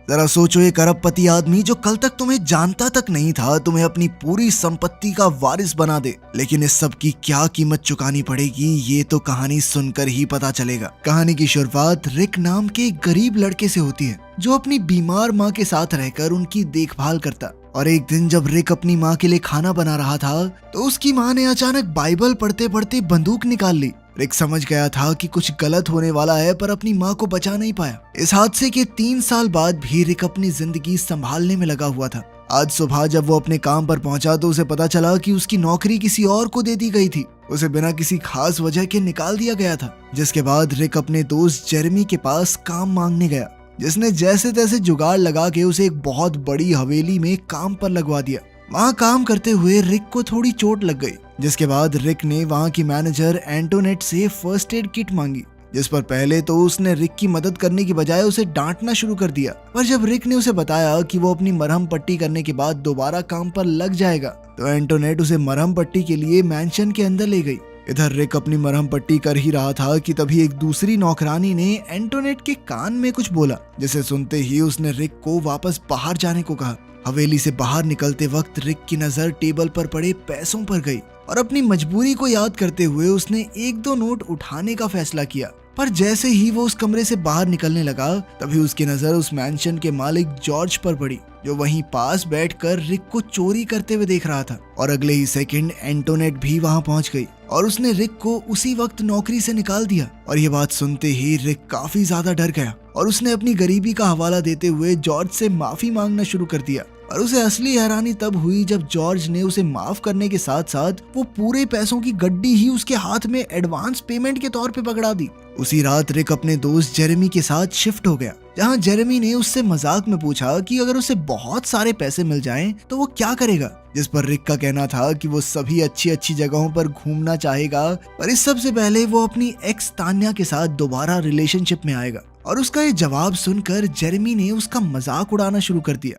जरा सोचो, एक अरबपति आदमी जो कल तक तुम्हें जानता तक नहीं था तुम्हें अपनी पूरी संपत्ति का वारिस बना दे। लेकिन इस सब की क्या कीमत चुकानी पड़ेगी ये तो कहानी सुनकर ही पता चलेगा। कहानी की शुरुआत रिक नाम के एक गरीब लड़के से होती है जो अपनी बीमार माँ के साथ रहकर उनकी देखभाल करता। और एक दिन जब रिक अपनी माँ के लिए खाना बना रहा था तो उसकी माँ ने अचानक बाइबल पढ़ते पढ़ते बंदूक निकाल ली। रिक समझ गया था कि कुछ गलत होने वाला है, पर अपनी माँ को बचा नहीं पाया। इस हादसे के 3 साल बाद भी रिक अपनी जिंदगी संभालने में लगा हुआ था। आज सुबह जब वो अपने काम पर पहुंचा तो उसे पता चला कि उसकी नौकरी किसी और को दे दी गई थी। उसे बिना किसी खास वजह के निकाल दिया गया था। जिसके बाद रिक अपने दोस्त जेरेमी के पास काम मांगने गया, जिसने जैसे तैसे जुगाड़ लगा के उसे एक बहुत बड़ी हवेली में काम पर लगवा दिया। वहाँ काम करते हुए रिक को थोड़ी चोट लग गई, जिसके बाद रिक ने वहाँ की मैनेजर एंटोनेट से फर्स्ट एड किट मांगी। जिस पर पहले तो उसने रिक की मदद करने की बजाय उसे डांटना शुरू कर दिया। पर जब रिक ने उसे बताया कि वो अपनी मरहम पट्टी करने के बाद दोबारा काम पर लग जाएगा तो एंटोनेट उसे मरहम पट्टी के लिए मैंशन के अंदर ले गई। इधर रिक अपनी मरहम पट्टी कर ही रहा था कि तभी एक दूसरी नौकरानी ने एंटोनेट के कान में कुछ बोला, जिसे सुनते ही उसने रिक को वापस बाहर जाने को कहा। हवेली से बाहर निकलते वक्त रिक की नजर टेबल पर पड़े पैसों पर गई और अपनी मजबूरी को याद करते हुए उसने 1-2 नोट उठाने का फैसला किया। पर जैसे ही वो उस कमरे से बाहर निकलने लगा तभी उसकी नजर उस मैंशन के मालिक जॉर्ज पर पड़ी, जो वहीं पास बैठकर रिक को चोरी करते हुए देख रहा था। और अगले ही सेकंड एंटोनेट भी वहां पहुंच गई और उसने रिक को उसी वक्त नौकरी से निकाल दिया। और ये बात सुनते ही रिक काफी ज्यादा डर गया और उसने अपनी गरीबी का हवाला देते हुए जॉर्ज से माफी मांगना शुरू कर दिया। और उसे असली हैरानी तब हुई जब जॉर्ज ने उसे माफ करने के साथ साथ वो पूरे पैसों की गड्डी ही उसके हाथ में एडवांस पेमेंट के तौर पे पकड़ा दी। उसी रात रिक अपने दोस्त जेरेमी के साथ शिफ्ट हो गया, जहां जेरेमी ने उससे मजाक में पूछा कि अगर उसे बहुत सारे पैसे मिल जाएं तो वो क्या करेगा। जिस पर रिक का कहना था कि वो सभी अच्छी अच्छी जगहों पर घूमना चाहेगा, पर इस सबसे पहले वो अपनी एक्स तान्या के साथ दोबारा रिलेशनशिप में आएगा। और उसका ये जवाब सुनकर जेरेमी ने उसका मजाक उड़ाना शुरू कर दिया।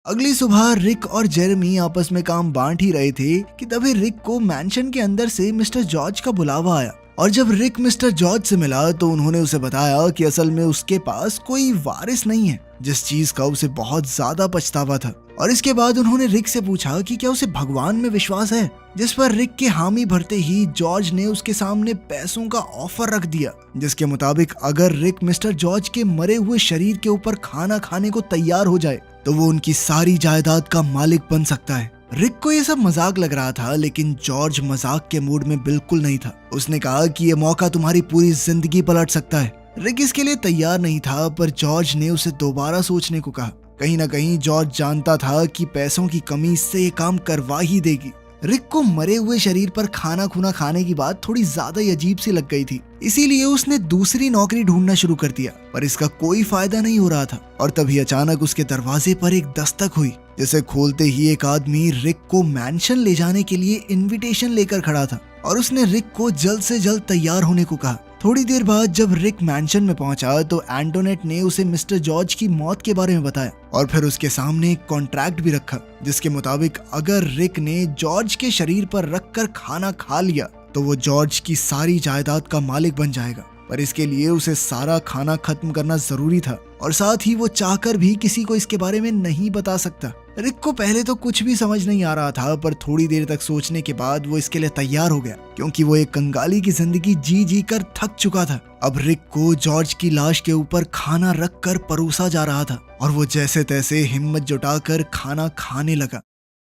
अगली सुबह रिक और जेरेमी आपस में काम बांट ही रहे थे कि तभी रिक को मैंशन के अंदर से मिस्टर जॉर्ज का बुलावा आया। और जब रिक मिस्टर जॉर्ज से मिला तो उन्होंने उसे बताया कि असल में उसके पास कोई वारिस नहीं है, जिस चीज का उसे बहुत ज्यादा पछतावा था। और इसके बाद उन्होंने रिक से पूछा कि क्या उसे भगवान में विश्वास है, जिस पर रिक के हामी भरते ही जॉर्ज ने उसके सामने पैसों का ऑफर रख दिया, जिसके मुताबिक अगर रिक मिस्टर जॉर्ज के मरे हुए शरीर के ऊपर खाना खाने को तैयार हो जाए तो वो उनकी सारी जायदाद का मालिक बन सकता है। रिक को ये सब मजाक लग रहा था, लेकिन जॉर्ज मजाक के मूड में बिल्कुल नहीं था। उसने कहा कि ये मौका तुम्हारी पूरी जिंदगी पलट सकता है। रिक इसके लिए तैयार नहीं था, पर जॉर्ज ने उसे दोबारा सोचने को कहा। कहीं ना कहीं जॉर्ज जानता था कि पैसों की कमी से ये काम करवा ही देगी। रिक को मरे हुए शरीर पर खाना खुना खाने की बात थोड़ी ज्यादा ही अजीब सी लग गई थी, इसीलिए उसने दूसरी नौकरी ढूंढना शुरू कर दिया, पर इसका कोई फायदा नहीं हो रहा था। और तभी अचानक उसके दरवाजे पर एक दस्तक हुई, जिसे खोलते ही एक आदमी रिक को मैंशन ले जाने के लिए इनविटेशन लेकर खड़ा था। और उसने रिक को जल्द से जल्द तैयार होने को कहा। थोड़ी देर बाद जब रिक मैंशन में पहुंचा तो एंटोनेट ने उसे मिस्टर जॉर्ज की मौत के बारे में बताया और फिर उसके सामने एक कॉन्ट्रैक्ट भी रखा, जिसके मुताबिक अगर रिक ने जॉर्ज के शरीर पर रखकर खाना खा लिया तो वो जॉर्ज की सारी जायदाद का मालिक बन जाएगा। पर इसके लिए उसे सारा खाना खत्म करना जरूरी था और साथ ही वो चाहकर भी किसी को इसके बारे में नहीं बता सकता। रिक को पहले तो कुछ भी समझ नहीं आ रहा था, पर थोड़ी देर तक सोचने के बाद वो इसके लिए तैयार हो गया, क्योंकि वो एक कंगाली की जिंदगी जी जी कर थक चुका था। अब रिक को जॉर्ज की लाश के ऊपर खाना रख कर परोसा जा रहा था और वो जैसे तैसे हिम्मत जुटाकर खाना खाने लगा।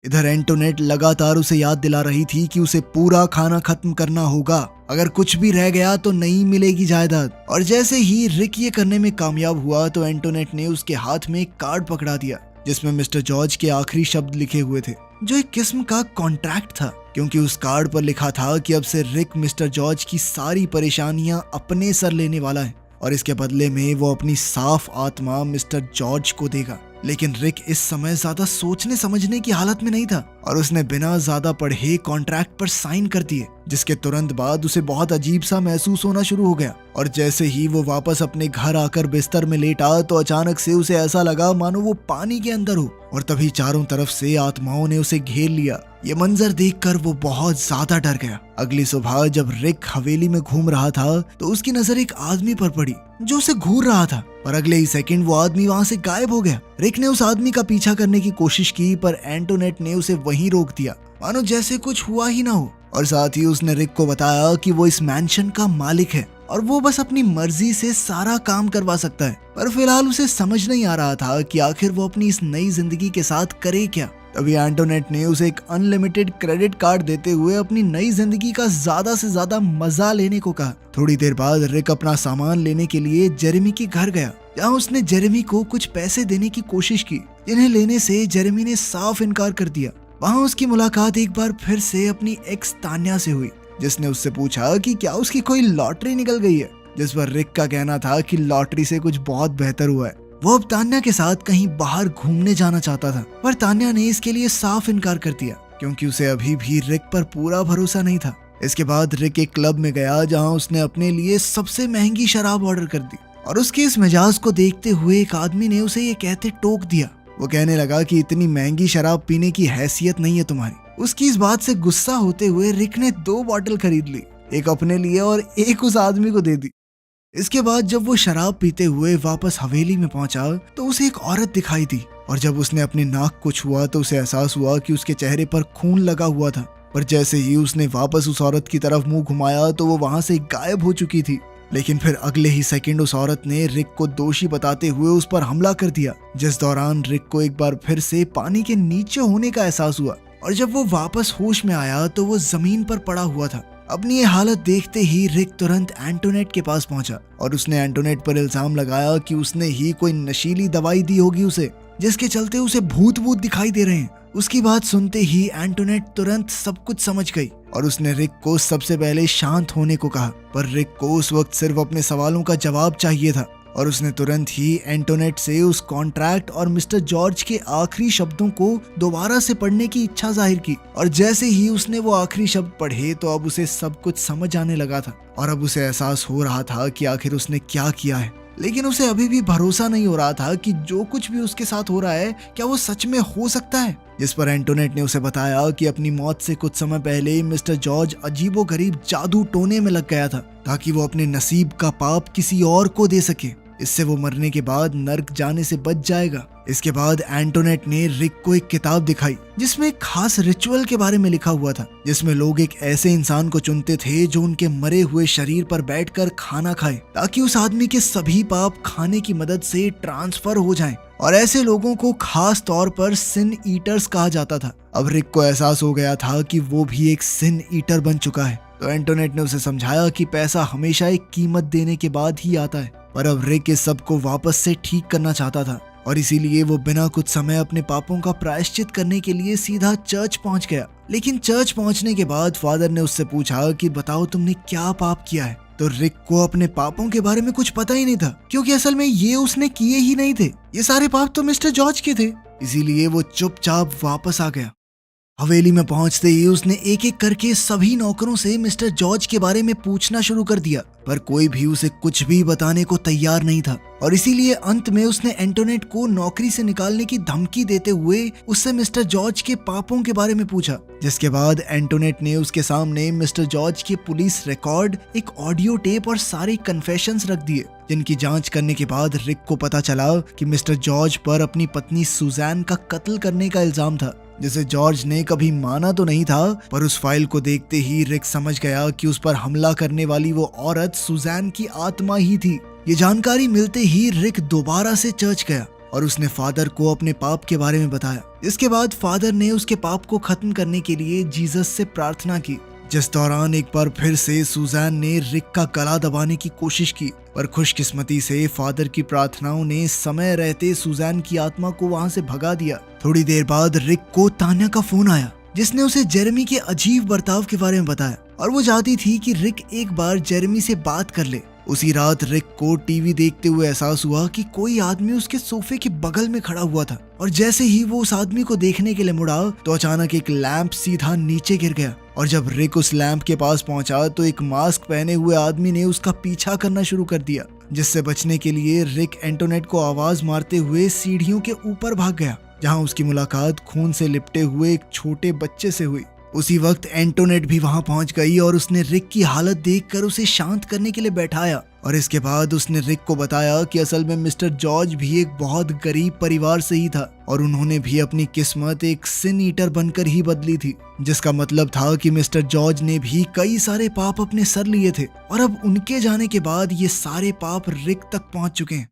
इधर एंटोनेट लगातार उसे याद दिला रही थी कि उसे पूरा खाना खत्म करना होगा, अगर कुछ भी रह गया तो नहीं मिलेगी जायदाद। और जैसे ही रिक ये करने में कामयाब हुआ तो एंटोनेट ने उसके हाथ में एक कार्ड पकड़ा दिया, जिसमें मिस्टर जॉर्ज के आखिरी शब्द लिखे हुए थे, जो एक किस्म का कॉन्ट्रैक्ट था, क्योंकि उस कार्ड पर लिखा था कि अब से रिक मिस्टर जॉर्ज की सारी परेशानियां अपने सर लेने वाला है और इसके बदले में वो अपनी साफ आत्मा मिस्टर जॉर्ज को देगा। लेकिन रिक इस समय ज्यादा सोचने समझने की हालत में नहीं था और उसने बिना ज्यादा पढ़े कॉन्ट्रैक्ट पर साइन कर दिए। जिसके तुरंत बाद उसे बहुत अजीब सा महसूस होना शुरू हो गया। और जैसे ही वो वापस अपने घर आकर बिस्तर में लेटा तो अचानक से उसे ऐसा लगा मानो वो पानी के अंदर हो, और तभी चारों तरफ से आत्माओं ने उसे घेर लिया। ये मंजर देखकर वो बहुत ज्यादा डर गया। अगली सुबह जब रिक हवेली में घूम रहा था तो उसकी नजर एक आदमी पर पड़ी जो उसे घूर रहा था, पर अगले ही सेकंड वो आदमी वहां से गायब हो गया। रिक ने उस आदमी का पीछा करने की कोशिश की, पर एंटोनेट ने उसे वहीं रोक दिया, मानो जैसे कुछ हुआ ही ना हो। और साथ ही उसने रिक को बताया कि वो इस मैंशन का मालिक है और वो बस अपनी मर्जी से सारा काम करवा सकता है। पर फिलहाल उसे समझ नहीं आ रहा था कि आखिर वो अपनी इस नई जिंदगी के साथ करे क्या। तभी एंटोनेट ने उसे एक अनलिमिटेड क्रेडिट कार्ड देते हुए अपनी नई जिंदगी का ज्यादा से ज्यादा मजा लेने को कहा। थोड़ी देर बाद रिक अपना सामान लेने के लिए जेरेमी के घर गया, जहाँ उसने जेरेमी को कुछ पैसे देने की कोशिश की, जिन्हें लेने से जेरेमी ने साफ इनकार कर दिया। वहाँ उसकी मुलाकात एक बार फिर से अपनी एक्स तान्या से हुई, जिसने उससे पूछा कि क्या उसकी कोई लॉटरी निकल गई है, जिस पर रिक का कहना था कि लॉटरी से कुछ बहुत बेहतर हुआ है। वो अब तान्या के साथ कहीं बाहर घूमने जाना चाहता था, पर तान्या ने इसके लिए साफ इनकार कर दिया क्योंकि उसे अभी भी रिक पर पूरा भरोसा नहीं था। इसके बाद रिक एक क्लब में गया जहाँ उसने अपने लिए सबसे महंगी शराब ऑर्डर कर दी, और उसके इस मिजाज को देखते हुए एक आदमी ने उसे ये कहते टोक दिया। वो कहने लगा कि इतनी महंगी शराब पीने की हैसियत नहीं है तुम्हारी। उसकी इस बात से गुस्सा होते हुए रिक ने 2 बॉटल खरीद ली, एक अपने लिए और एक उस आदमी को दे दी। इसके बाद जब वो शराब पीते हुए वापस हवेली में पहुंचा तो उसे एक औरत दिखाई दी, और जब उसने अपनी नाक को छुआ तो उसे एहसास हुआ कि उसके चेहरे पर खून लगा हुआ था। पर जैसे ही उसने वापस उस औरत की तरफ मुंह घुमाया तो वो वहां से गायब हो चुकी थी। लेकिन फिर अगले ही सेकंड उस औरत ने रिक को दोषी बताते हुए उस पर हमला कर दिया, जिस दौरान रिक को एक बार फिर से पानी के नीचे होने का एहसास हुआ, और जब वो वापस होश में आया तो वो जमीन पर पड़ा हुआ था। अपनी ये हालत देखते ही रिक तुरंत एंटोनेट के पास पहुंचा, और उसने एंटोनेट पर इल्जाम लगाया कि उसने ही कोई नशीली दवाई दी होगी उसे, जिसके चलते उसे भूत दिखाई दे रहे हैं। उसकी बात सुनते ही एंटोनेट तुरंत सब कुछ समझ गई, और उसने रिक को सबसे पहले शांत होने को कहा। पर रिक को उस वक्त सिर्फ अपने सवालों का जवाब चाहिए था, और उसने तुरंत ही एंटोनेट से उस कॉन्ट्रैक्ट और मिस्टर जॉर्ज के आखिरी शब्दों को दोबारा से पढ़ने की इच्छा जाहिर की। और जैसे ही उसने वो आखिरी शब्द पढ़े तो अब उसे सब कुछ समझ आने लगा था, और अब उसे एहसास हो रहा था कि आखिर उसने क्या किया है। लेकिन उसे अभी भी भरोसा नहीं हो रहा था कि जो कुछ भी उसके साथ हो रहा है क्या वो सच में हो सकता है। जिस पर एंटोनेट ने उसे बताया कि अपनी मौत से कुछ समय पहले मिस्टर जॉर्ज अजीबोगरीब जादू टोने में लग गया था, ताकि वो अपने नसीब का पाप किसी और को दे सके। इससे वो मरने के बाद नर्क जाने से बच जाएगा। इसके बाद एंटोनेट ने रिक को एक किताब दिखाई जिसमें एक खास रिचुअल के बारे में लिखा हुआ था, जिसमें लोग एक ऐसे इंसान को चुनते थे जो उनके मरे हुए शरीर पर बैठकर खाना खाए, ताकि उस आदमी के सभी पाप खाने की मदद से ट्रांसफर हो जाएं। और ऐसे लोगों को खास तौर पर सिन ईटर्स कहा जाता था। अब रिक को एहसास हो गया था कि वो भी एक सिन ईटर बन चुका है। तो एंटोनेट ने उसे समझाया कि पैसा हमेशा एक कीमत देने के बाद ही आता है। पर अब रिक इस सब को वापस से ठीक करना चाहता था, और इसीलिए वो बिना कुछ समय अपने पापों का प्रायश्चित करने के लिए सीधा चर्च पहुंच गया। लेकिन चर्च पहुंचने के बाद फादर ने उससे पूछा कि बताओ तुमने क्या पाप किया है। तो रिक को अपने पापों के बारे में कुछ पता ही नहीं था, क्योंकि असल में ये उसने किए ही नहीं थे। ये सारे पाप तो मिस्टर जॉर्ज के थे। इसीलिए वो चुपचाप वापस आ गया। हवेली में पहुंचते ही उसने एक एक करके सभी नौकरों से मिस्टर जॉर्ज के बारे में पूछना शुरू कर दिया, पर कोई भी उसे कुछ भी बताने को तैयार नहीं था। और इसीलिए अंत में उसने एंटोनेट को नौकरी से निकालने की धमकी देते हुए उससे मिस्टर जॉर्ज के पापों के बारे में पूछा, जिसके बाद एंटोनेट ने उसके सामने मिस्टर जॉर्ज के पुलिस रिकॉर्ड, एक ऑडियो टेप और सारे कन्फेशंस रख दिए, जिनकी जांच करने के बाद रिक को पता चला कि मिस्टर जॉर्ज पर अपनी पत्नी सुजैन का कत्ल करने का इल्जाम था, जिसे जॉर्ज ने कभी माना तो नहीं था। पर उस फाइल को देखते ही रिक समझ गया कि उस पर हमला करने वाली वो औरत सुजैन की आत्मा ही थी। ये जानकारी मिलते ही रिक दोबारा से चर्च गया और उसने फादर को अपने पाप के बारे में बताया। इसके बाद फादर ने उसके पाप को खत्म करने के लिए जीसस से प्रार्थना की, जिस दौरान एक बार फिर से सुजैन ने रिक का गला दबाने की कोशिश की, पर खुशकिस्मती से फादर की प्रार्थनाओं ने समय रहते सुजैन की आत्मा को वहां से भगा दिया। थोड़ी देर बाद रिक को तान्या का फोन आया, जिसने उसे जेरेमी के अजीब बर्ताव के बारे में बताया, और वो चाहती थी कि रिक एक बार जेरेमी से बात कर ले। उसी रात रिक को टीवी देखते हुए एहसास हुआ कि कोई आदमी उसके सोफे के बगल में खड़ा हुआ था, और जैसे ही वो उस आदमी को देखने के लिए मुड़ा तो अचानक एक लैंप सीधा नीचे गिर गया, और जब रिक उस लैंप के पास पहुंचा तो एक मास्क पहने हुए आदमी ने उसका पीछा करना शुरू कर दिया, जिससे बचने के लिए रिक एंटोनेट को आवाज मारते हुए सीढ़ियों के ऊपर भाग गया, जहां उसकी मुलाकात खून से लिपटे हुए एक छोटे बच्चे से हुई। उसी वक्त एंटोनेट भी वहां पहुंच गई और उसने रिक की हालत देखकर उसे शांत करने के लिए बैठाया और इसके बाद उसने रिक को बताया कि असल में मिस्टर जॉर्ज भी एक बहुत गरीब परिवार से ही था और उन्होंने भी अपनी किस्मत एक सिन ईटर बनकर ही बदली थी, जिसका मतलब था कि मिस्टर जॉर्ज ने भी कई सारे पाप अपने सर लिए थे और अब उनके जाने के बाद ये सारे पाप रिक तक पहुंच चुके हैं।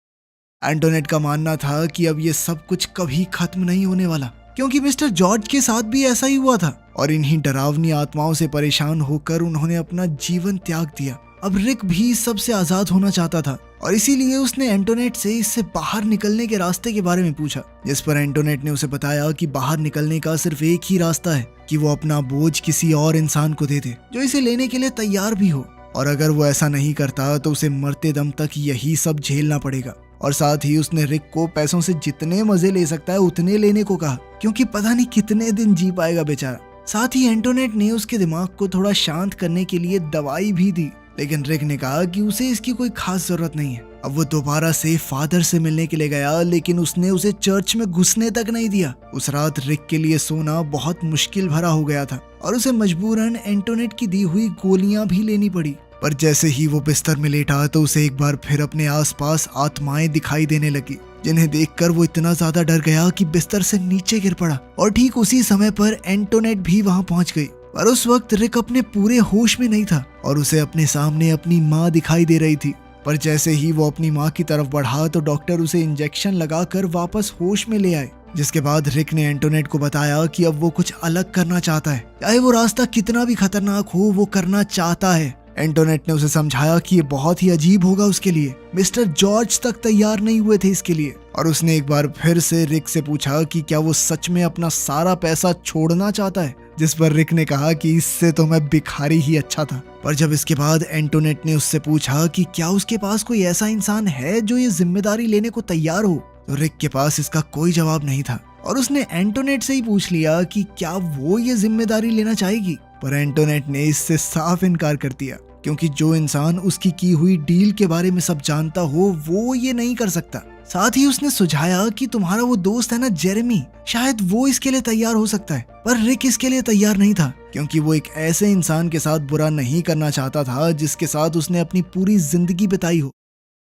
एंटोनेट का मानना था कि अब ये सब कुछ कभी खत्म नहीं होने वाला, क्योंकि मिस्टर जॉर्ज के साथ भी ऐसा ही हुआ था और इन्हीं डरावनी आत्माओं से परेशान होकर उन्होंने अपना जीवन त्याग दिया। अब रिक भी इस सब से आजाद होना चाहता था और इसीलिए उसने एंटोनेट से इससे बाहर निकलने के रास्ते के बारे में पूछा, जिस पर एंटोनेट ने उसे बताया कि बाहर निकलने का सिर्फ एक ही रास्ता है कि वो अपना बोझ किसी और इंसान को दे दे जो इसे लेने के लिए तैयार भी हो, और अगर वो ऐसा नहीं करता तो उसे मरते दम तक यही सब झेलना पड़ेगा। और साथ ही उसने रिक को पैसों से जितने मजे ले सकता है उतने लेने को कहा, क्योंकि पता नहीं कितने दिन जी पाएगा बेचारा। साथ ही एंटोनेट ने उसके दिमाग को थोड़ा शांत करने के लिए दवाई भी दी, लेकिन रिक ने कहा कि उसे इसकी कोई खास जरूरत नहीं है। अब वो दोबारा से फादर से मिलने के लिए गया, लेकिन उसने उसे चर्च में घुसने तक नहीं दिया। उस रात रिक के लिए सोना बहुत मुश्किल भरा हो गया था और उसे मजबूरन एंटोनेट की दी हुई गोलियां भी लेनी पड़ी। पर जैसे ही वो बिस्तर में लेटा तो उसे एक बार फिर अपने आसपास आत्माएं दिखाई देने लगी, जिन्हें देखकर वो इतना ज्यादा डर गया कि बिस्तर से नीचे गिर पड़ा। और ठीक उसी समय पर एंटोनेट भी वहां पहुंच गई, पर उस वक्त रिक अपने पूरे होश में नहीं था और उसे अपने सामने अपनी माँ दिखाई दे रही थी। पर जैसे ही वो अपनी माँ की तरफ बढ़ा तो डॉक्टर उसे इंजेक्शन लगाकर वापस होश में ले आए, जिसके बाद रिक ने एंटोनेट को बताया कि अब वो कुछ अलग करना चाहता है, चाहे वो रास्ता कितना भी खतरनाक हो वो करना चाहता है। एंटोनेट ने उसे समझाया कि ये बहुत ही अजीब होगा उसके लिए, मिस्टर जॉर्ज तक तैयार नहीं हुए थे इसके लिए। और उसने एक बार फिर से रिक से पूछा कि क्या वो सच में अपना सारा पैसा छोड़ना चाहता है, जिस पर रिक ने कहा कि इससे तो मैं भिखारी ही अच्छा था। पर जब इसके बाद एंटोनेट ने उससे पूछा कि क्या उसके पास कोई ऐसा इंसान है जो ये जिम्मेदारी लेने को तैयार हो, तो रिक के पास इसका कोई जवाब नहीं था और उसने एंटोनेट से ही पूछ लिया कि क्या वो ये जिम्मेदारी लेना चाहेगी। पर एंटोनेट ने इससे साफ इनकार कर दिया, क्योंकि जो इंसान उसकी की हुई डील के बारे में सब जानता हो वो ये नहीं कर सकता। साथ ही उसने सुझाया कि तुम्हारा वो दोस्त है ना जेरेमी, शायद वो इसके लिए तैयार हो सकता है। पर रिक इसके लिए तैयार नहीं था, क्योंकि वो एक ऐसे इंसान के साथ बुरा नहीं करना चाहता था जिसके साथ उसने अपनी पूरी जिंदगी बिताई हो।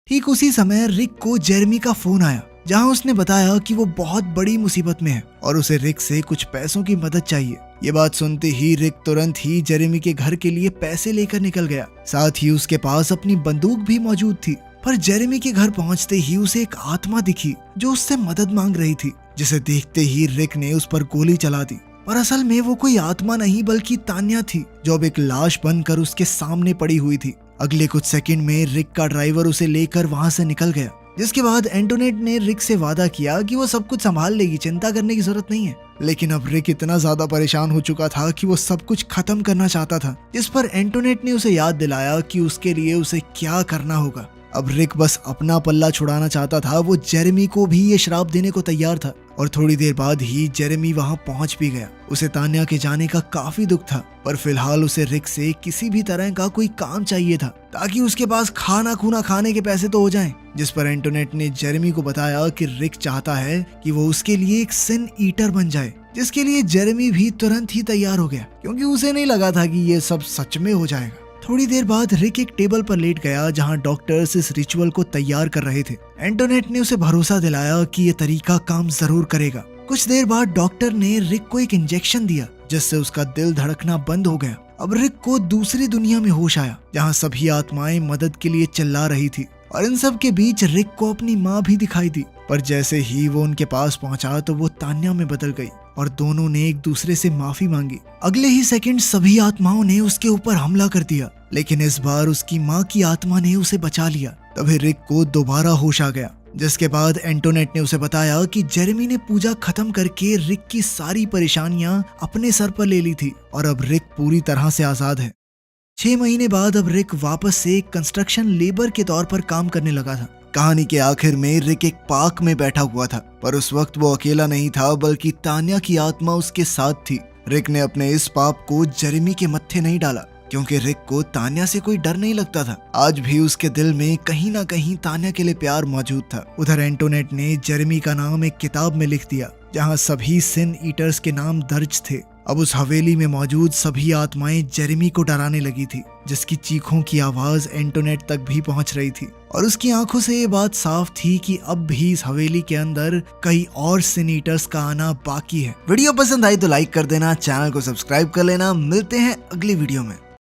ठीक उसी समय रिक को जेरेमी का फोन आया, जहां उसने बताया कि वो बहुत बड़ी मुसीबत में है और उसे रिक से कुछ पैसों की मदद चाहिए। ये बात सुनते ही रिक तुरंत ही जेरेमी के घर के लिए पैसे लेकर निकल गया। साथ ही उसके पास अपनी बंदूक भी मौजूद थी। पर जेरेमी के घर पहुंचते ही उसे एक आत्मा दिखी जो उससे मदद मांग रही थी, जिसे देखते ही रिक ने उस पर गोली चला दी। पर असल में वो कोई आत्मा नहीं बल्कि तान्या थी, जो अब एक लाश बनकर उसके सामने पड़ी हुई थी। अगले कुछ सेकंड में रिक का ड्राइवर उसे लेकर वहां से निकल गया, जिसके बाद एंटोनेट ने रिक से वादा किया कि वो सब कुछ संभाल लेगी, चिंता करने की जरूरत नहीं है। लेकिन अब रिक इतना ज्यादा परेशान हो चुका था कि वो सब कुछ खत्म करना चाहता था, जिस पर एंटोनेट ने उसे याद दिलाया कि उसके लिए उसे क्या करना होगा। अब रिक बस अपना पल्ला छुड़ाना चाहता था। वो जेरेमी को भी ये श्राप देने को तैयार था और थोड़ी देर बाद ही जेरेमी वहां पहुंच भी गया। उसे तान्या के जाने का काफी दुख था, पर फिलहाल उसे रिक से किसी भी तरह का कोई काम चाहिए था ताकि उसके पास खाना खूना खाने के पैसे तो हो जाएं। जिस पर एंटोनेट ने जेरेमी को बताया कि रिक चाहता है कि वो उसके लिए एक सिन ईटर बन जाए, जिसके लिए जेरेमी भी तुरंत ही तैयार हो गया, क्योंकि उसे नहीं लगा था कि ये सब सच में हो जाएगा। थोड़ी देर बाद रिक एक टेबल पर लेट गया जहां डॉक्टर्स इस रिचुअल को तैयार कर रहे थे। एंटोनेट ने उसे भरोसा दिलाया कि ये तरीका काम जरूर करेगा। कुछ देर बाद डॉक्टर ने रिक को एक इंजेक्शन दिया, जिससे उसका दिल धड़कना बंद हो गया। अब रिक को दूसरी दुनिया में होश आया, जहां सभी आत्माएं मदद के लिए चिल्ला रही थी और इन सब के बीच रिक को अपनी माँ भी दिखाई दी। पर जैसे ही वो उनके पास पहुंचा तो वो तान्या में बदल गई और दोनों ने एक दूसरे से माफी मांगी। अगले ही सेकंड सभी आत्माओं ने उसके ऊपर हमला कर दिया, लेकिन इस बार उसकी माँ की आत्मा ने उसे बचा लिया। तभी रिक को दोबारा होश आ गया, जिसके बाद एंटोनेट ने उसे बताया कि जेरेमी ने पूजा खत्म करके रिक की सारी परेशानियां अपने सर पर ले ली थी और अब रिक पूरी तरह से आजाद है। 6 महीने बाद अब रिक वापस से कंस्ट्रक्शन लेबर के तौर पर काम करने लगा था। कहानी के आखिर में रिक एक पार्क में बैठा हुआ था, पर उस वक्त वो अकेला नहीं था बल्कि तान्या की आत्मा उसके साथ थी, रिक ने अपने इस पाप को जेरेमी के मत्थे नहीं डाला, क्योंकि रिक को तान्या से कोई डर नहीं लगता था। आज भी उसके दिल में कहीं ना कहीं तान्या के लिए प्यार मौजूद था। उधर एंटोनेट ने जेरेमी का नाम एक किताब में लिख दिया, जहां सभी सिन ईटर्स के नाम दर्ज थे। अब उस हवेली में मौजूद सभी आत्माएं जेरेमी को डराने लगी थी, जिसकी चीखों की आवाज एंटोनेट तक भी पहुंच रही थी। और उसकी आंखों से ये बात साफ थी कि अब भी इस हवेली के अंदर कई और सिन ईटर्स का आना बाकी है। वीडियो पसंद आई तो लाइक कर देना, चैनल को सब्सक्राइब कर लेना। मिलते हैं अगली वीडियो में।